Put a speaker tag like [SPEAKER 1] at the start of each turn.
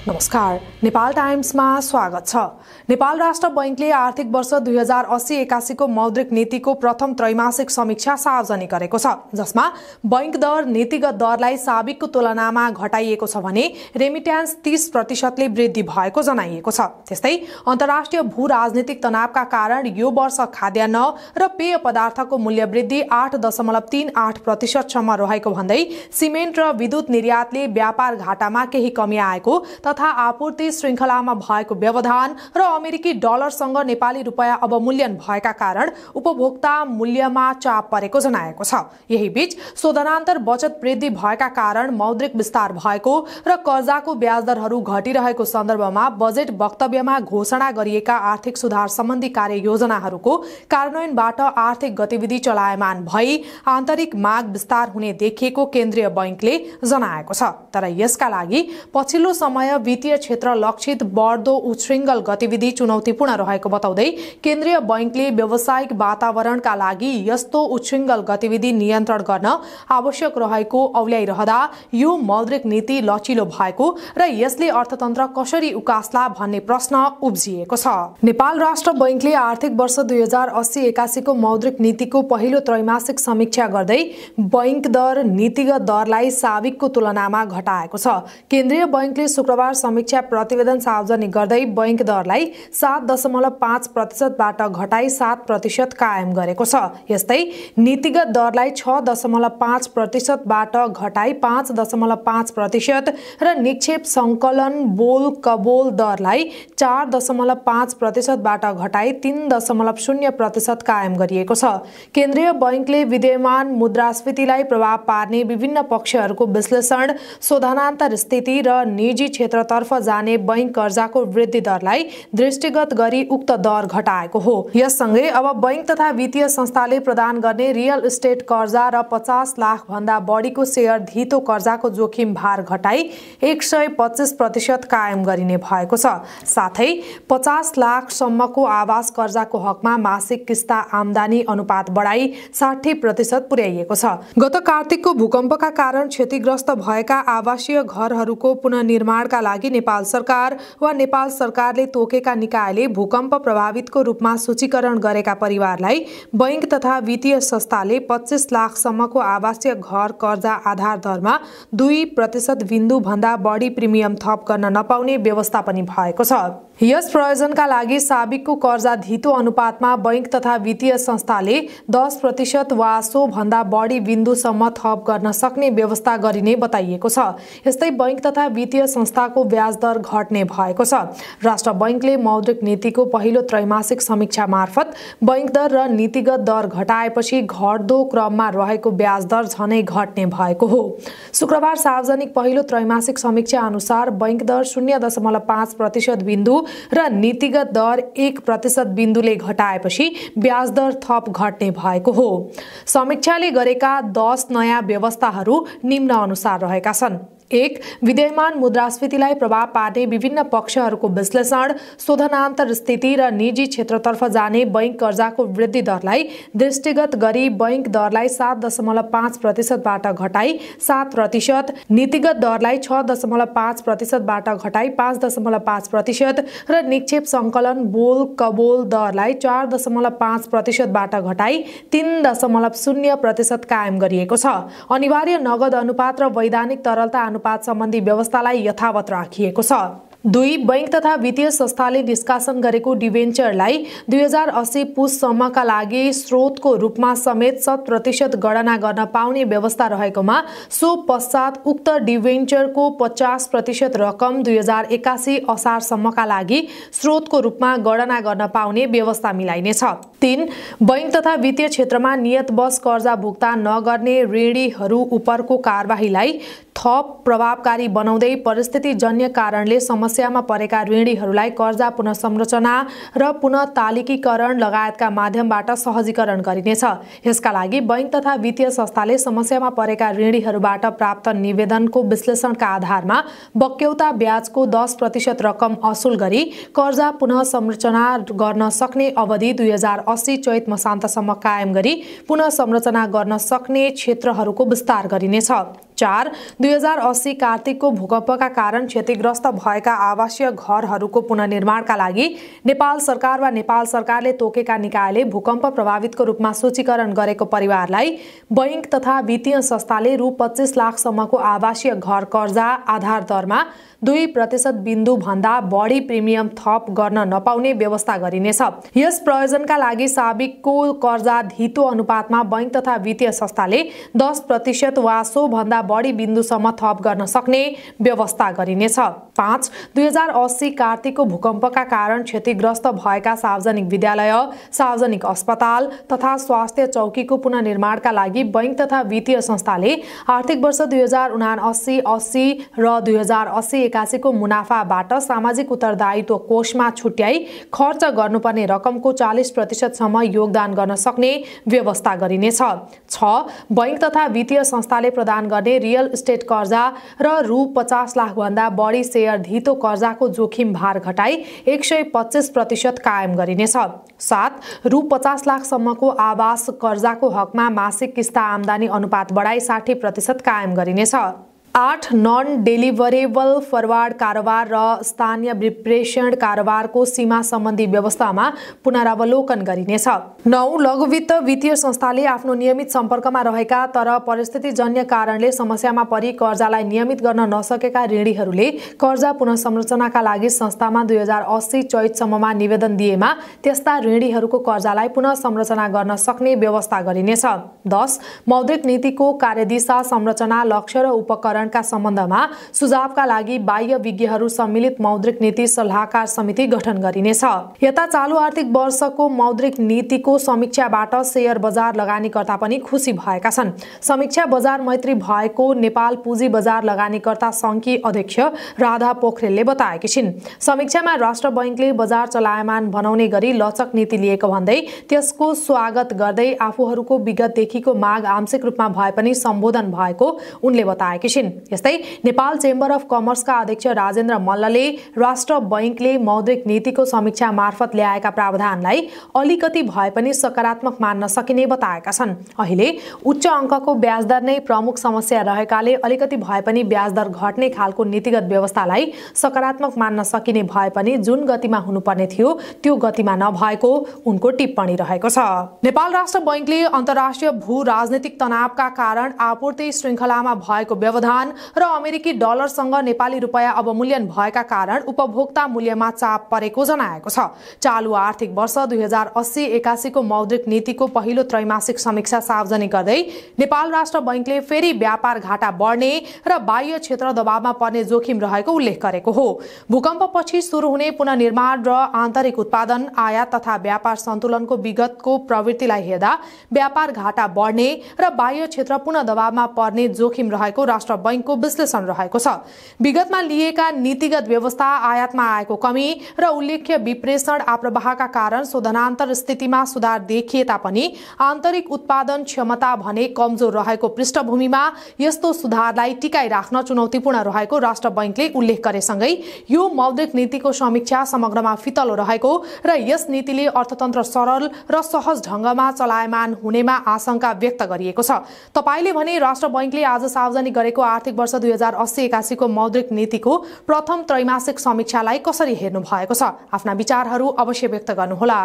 [SPEAKER 1] नमस्कार, नेपाल टाइम्समा स्वागत छ। नेपाल राष्ट्र बैंकले आर्थिक वर्ष 2080-81 को मौद्रिक नीतिको प्रथम त्रैमासिक समीक्षा सार्वजनिक गरेको छ, जसमा बैंक दर नीतिगत दरलाई साबिकको तुलनामा घटाइएको छ भने रेमिट्यान्स 30% ले वृद्धि भएको जनाइएको छ। त्यस्तै अन्तर्राष्ट्रिय भू राजनीतिक तनावका कारण यो वर्ष खाद्यान्न र पेय पदार्थको मूल्य वृद्धि 8.38% सम्म रहेको भन्दै सिमेन्ट र विद्युत निर्यातले व्यापार घाटामा केही कमी आएको तथा आपूर्ति श्रृंखलामा भएको व्यवधान र अमेरिकी डलरसँग नेपाली रुपैयाँ अवमूल्यन भएका कारण उपभोक्ता मूल्यमा चाप परेको जनाएको छ। यही बीच शोधनान्तर बचत वृद्धि भएका कारण मौद्रिक विस्तार भएको र कर्जाको ब्याज दरहरू घटिरहेको सन्दर्भमा बजेट वक्तव्यमा घोषणा गरिएका आर्थिक सुधार सम्बन्धी कार्ययोजनाहरूको कार्यान्वयनबाट आर्थिक गतिविधि चलायमान भई आन्तरिक माग विस्तार हुने देखिएको केन्द्रीय बैंकले जनाएको छ। तर यसका लागि पछिल्लो समय वित्तीय क्षेत्र लक्षित बढ्दो उच्छृङ्खल गतिविधि चुनौतीपूर्ण रहेको बताउँदै केन्द्रीय बैंकले व्यावसायिक वातावरणका लागि यस्तो उच्छृङ्खल गतिविधि नियन्त्रण गर्न आवश्यक रहेको औल्याइरहँदा यो मौद्रिक नीति लचिलो भएको र यसले अर्थतन्त्र कसरी उकास्ला भन्ने प्रश्न उब्जिएको छ। नेपाल राष्ट्र बैंकले आर्थिक वर्ष 2080-81 को मौद्रिक नीतिको पहिलो त्रैमासिक समीक्षा गर्दै बैंक दर नीतिगत दरलाई साबिकको तुलनामा घटाएको छ। केन्द्रीय बैंकले शुक्रबार समीक्षा प्रतिवेदन सार्वजनिक गर्दै बैंक दरलाई 7.5% बाट घटाई 7% कायम गरेको छ। यस्तै नीतिगत दरलाई 6.5% बाट घटाई 5.5% र निक्षेप संकलन बोल कबोल दरलाई 4.5% बाट घटाई 3.0% कायम गरिएको छ। केन्द्रीय बैंकले विद्यमान मुद्रास्फीतिलाई प्रभाव पार्ने विभिन्न पक्षहरूको विश्लेषण, शोधनान्तर स्थिति र निजी क्षेत्रतर्फ जाने बैंक कर्जाको वृद्धि दरलाई दृष्टिगत गरी उक्त दर घटाएको हो। यससँगै अब बैंक तथा वित्तीय संस्थाले प्रदान गर्ने रियल इस्टेट कर्जा र 50 लाख भन्दा बढीको शेयर धितो कर्जाको जोखिम भार घटाई 125% कायम गरिने भएको छ। साथै 50 लाख सम्मको आवास कर्जाको हकमा मासिक किस्ता आम्दानी अनुपात बढाई 60% पुर्याइएको छ। गत कार्तिकको भूकम्पका कारण क्षतिग्रस्त भएका आवासीय घरहरूको पुनर्निर्माणका लागि नेपाल सरकार वा नेपाल सरकारले तोकेका निकायले भूकम्प प्रभावितको रूपमा सूचीकरण गरेका परिवारलाई बैंक तथा वित्तीय संस्थाले 25 लाख सम्मको आवासीय घर कर्जा आधार दरमा 2% बिन्दु भन्दा बढी प्रिमियम थप गर्न नपाउने व्यवस्था पनि भएको छ। यस प्रयोजनका लागि साबिकको कर्जा धितो अनुपातमा बैंक तथा वित्तीय संस्थाले 10% वा सो भन्दा बढी बिन्दुसम्म थप गर्न सक्ने व्यवस्था गरिने बताइएको छ। यस्तै बैंक तथा वित्तीय संस्थाको ब्याज दर घट्ने भएको छ। राष्ट्र बैंकले मौद्रिक नीतिको पहिलो त्रैमासिक समीक्षा मार्फत बैंक दर र नीतिगत दर घटाएपछि घट्दो क्रममा रहेको ब्याज दर झनै घट्ने भएको हो। शुक्रबार सार्वजनिक पहिलो त्रैमासिक समीक्षा अनुसार बैंक दर 0.5% बिन्दु र नीतिगत दर 1% बिन्दुले घटाएपछि ब्याज दर थप घट्ने भएको हो। समीक्षाले गरेका 10 नयाँ व्यवस्थाहरू निम्न अनुसार रहेका छन्। 1. विद्यमान मुद्रास्फीतिलाई प्रभाव पार्ने विभिन्न पक्षहरूको विश्लेषण, शोधनान्तर स्थिति र निजी क्षेत्रतर्फ जाने बैंक कर्जाको वृद्धि दरलाई दृष्टिगत गरी बैंक दरलाई 7.5% बाट घटाई 7%, नीतिगत दरलाई 6.5% बाट घटाई 5.5% र निक्षेप संकलन बोल कबोल दरलाई 4.5% बाट घटाई 3.0% कायम गरिएको छ। अनिवार्य नगद अनुपात र वैधानिक तरलता अनुपात सम्बन्धी व्यवस्थालाई यथावत राखिएको छ। 2. बैंक तथा वित्तीय संस्थाले निष्कासन गरेको डिबेन्चरलाई 2080 पुससम्मका लागि स्रोतको रूपमा समेत 100% गणना गर्न पाउने व्यवस्था रहेकोमा सो पश्चात उक्त डिबेन्चरको 50% रकम 2081 असारसम्मका लागि स्रोतको रूपमा गणना गर्न पाउने व्यवस्था मिलाइनेछ। 3. बैंक तथा वित्तीय क्षेत्रमा नियतवश कर्जा भुक्तान नगर्ने ऋणीहरू उपरको कारबाहीलाई थप प्रभावकारी बनाउँदै परिस्थितिजन्य कारणले समस्यामा परेका ऋणीहरूलाई कर्जा पुनर्संरचना र पुनः तालिकीकरण लगायतका माध्यमबाट सहजीकरण गरिनेछ। यसका लागि बैंक तथा वित्तीय संस्थाले समस्यामा परेका ऋणीहरूबाट प्राप्त निवेदनको विश्लेषणका आधारमा बक्यौता ब्याजको 10% रकम असुल गरी कर्जा पुनः संरचना गर्न सक्ने अवधि 2080 चैत मसान्तसम्म कायम गरी पुनः संरचना गर्न सक्ने क्षेत्रहरूको विस्तार गरिनेछ। 4. 2080 कार्तिकको भूकम्पका कारण क्षतिग्रस्त भएका आवासीय घरहरूको पुनर्निर्माणका लागि नेपाल सरकार वा नेपाल सरकारले तोकेका निकायले भूकम्प प्रभावितको रूपमा सूचीकरण गरेको परिवारलाई बैंक तथा वित्तीय संस्थाले रु 25 लाखसम्मको आवासीय घर कर्जा आधार दरमा 2% बिन्दु भन्दा बढी प्रिमियम थप गर्न नपाउने व्यवस्था गरिनेछ। यस प्रयोजनका लागि साबिकको कर्जा धितो अनुपातमा बैंक तथा वित्तीय संस्थाले 10% वा सो भन्दा बढी बिन्दुसम्म थप गर्न सक्ने व्यवस्था गरिनेछ। 5. 2080 कार्तिकको भूकम्पका कारण क्षतिग्रस्त भएका सार्वजनिक विद्यालय, सार्वजनिक अस्पताल तथा स्वास्थ्य चौकीको पुनर्निर्माणका लागि बैंक तथा वित्तीय संस्थाले आर्थिक वर्ष 2079-80 र 2080-81 को मुनाफाबाट सामाजिक उत्तरदायित्व कोषमा छुट्याई खर्च गर्नुपर्ने रकमको 40% सम्म योगदान गर्न सक्ने व्यवस्था गरिनेछ। 6. बैंक तथा वित्तीय संस्थाले प्रदान गर्ने रियल इस्टेट कर्जा र रु 50 लाख भन्दा बढी शेयर धितो कर्जाको जोखिम भार घटाई 125% कायम गरिनेछ। 7. रु 50 लाखसम्मको आवास कर्जाको हकमा मासिक किस्ता आम्दानी अनुपात बढाई 60% कायम गरिनेछ। 8. नन डेलिभरेबल फरवार्ड कारोबार र स्थानीय विप्रेषण कारोबारको सीमा सम्बन्धी व्यवस्थामा पुनरावलोकन गरिनेछ। 9. लघुवित्त वित्तीय संस्थाले आफ्नो नियमित सम्पर्कमा रहेका तर परिस्थितिजन्य कारणले समस्यामा परि कर्जालाई नियमित गर्न नसकेका ऋणीहरूले कर्जा पुनर्संरचनाका लागि संस्थामा 2080 चैतसम्ममा निवेदन दिएमा त्यस्ता ऋणीहरूको कर्जालाई पुनः संरचना गर्न सक्ने व्यवस्था गरिनेछ। 10. मौद्रिक नीतिको कार्यदिशा, संरचना, लक्ष्य र उपकरण का सम्बन्धमा सुझावका लागि बाह्य विज्ञहरू सम्मिलित मौद्रिक नीति सल्लाहकार समिति गठन गरिनेछ। यता चालू आर्थिक वर्षको मौद्रिक नीतिको समीक्षाबाट शेयर बजार लगानीकर्ता पनि खुसी भएका छन्। समीक्षा बजार मैत्री भएको नेपाल पुँजी बजार लगानीकर्ता संघकी अध्यक्ष राधा पोखरेलले बताएकी छिन्। समीक्षामा राष्ट्र बैंकले बजार चलायमान बनाउने गरी लचक नीति लिएको भन्दै त्यसको स्वागत गर्दै आफूहरूको विगतदेखिको माग आंशिक रूपमा भए पनि सम्बोधन भएको उनले बताएकी छिन्। यस्तै नेपाल चेम्बर अफ कमर्सका अध्यक्ष राजेन्द्र मल्लले राष्ट्र बैंकले मौद्रिक नीतिको समीक्षा मार्फत ल्याएका प्रावधानलाई अलिकति भए पनि सकारात्मक मान्न सकिने बताएका छन्। अहिले उच्च अङ्कको ब्याज दर नै प्रमुख समस्या रहेकाले अलिकति भए पनि ब्याज दर घट्ने खालको नीतिगत व्यवस्थालाई सकारात्मक मान्न सकिने भए पनि जुन गतिमा हुनुपर्ने थियो त्यो गतिमा नभएको उनको टिप्पणी रहेको छ। नेपाल राष्ट्र बैंकले अन्तर्राष्ट्रिय भू राजनीतिक तनावका कारण आपूर्ति श्रृङ्खलामा भएको व्यवधान र अमेरिकी डलरसँग नेपाली रुपैयाँ अवमूल्यन भएका कारण उपभोक्ता मूल्यमा चाप परेको जनाएको छ। चालू आर्थिक वर्ष 2080-81 को मौद्रिक नीतिको पहिलो त्रैमासिक समीक्षा सार्वजनिक गर्दै नेपाल राष्ट्र बैंकले फेरि व्यापार घाटा बढ्ने र बाह्य क्षेत्र दबावमा पर्ने जोखिम रहेको उल्लेख गरेको हो। भूकम्पपछि सुरु हुने पुनर्निर्माण र आन्तरिक उत्पादन, आयात तथा व्यापार सन्तुलनको विगतको प्रवृत्तिलाई हेर्दा व्यापार घाटा बढ्ने र बाह्य क्षेत्र पुनः दबावमा पर्ने जोखिम रहेको राष्ट्र बैंकको विश्लेषण रहेको छ। विगतमा लिएका नीतिगत व्यवस्था, आयातमा आएको कमी र उल्लेख्य विप्रेषण आप्रवाहका कारण शोधनान्तर स्थितिमा सुधार देखिए तापनि आन्तरिक उत्पादन क्षमता भने कमजोर रहेको पृष्ठभूमिमा यस्तो सुधारलाई टिकाइ राख्न चुनौतीपूर्ण रहेको राष्ट्र बैंकले उल्लेख गरेसँगै यो मौद्रिक नीतिको समीक्षा समग्रमा फितलो रहेको र यस नीतिले अर्थतन्त्र सरल र सहज ढंगमा चलायमान हुनेमा आशंका व्यक्त गरिएको छ। तपाईले भने राष्ट्र बैंकले आज सार्वजनिक गरेको आर्थिक वर्ष 2080-81 को मौद्रिक नीतिको प्रथम त्रैमासिक समीक्षालाई कसरी हेर्नु भएको छ? आफ्ना विचारहरू अवश्य व्यक्त गर्नुहोला।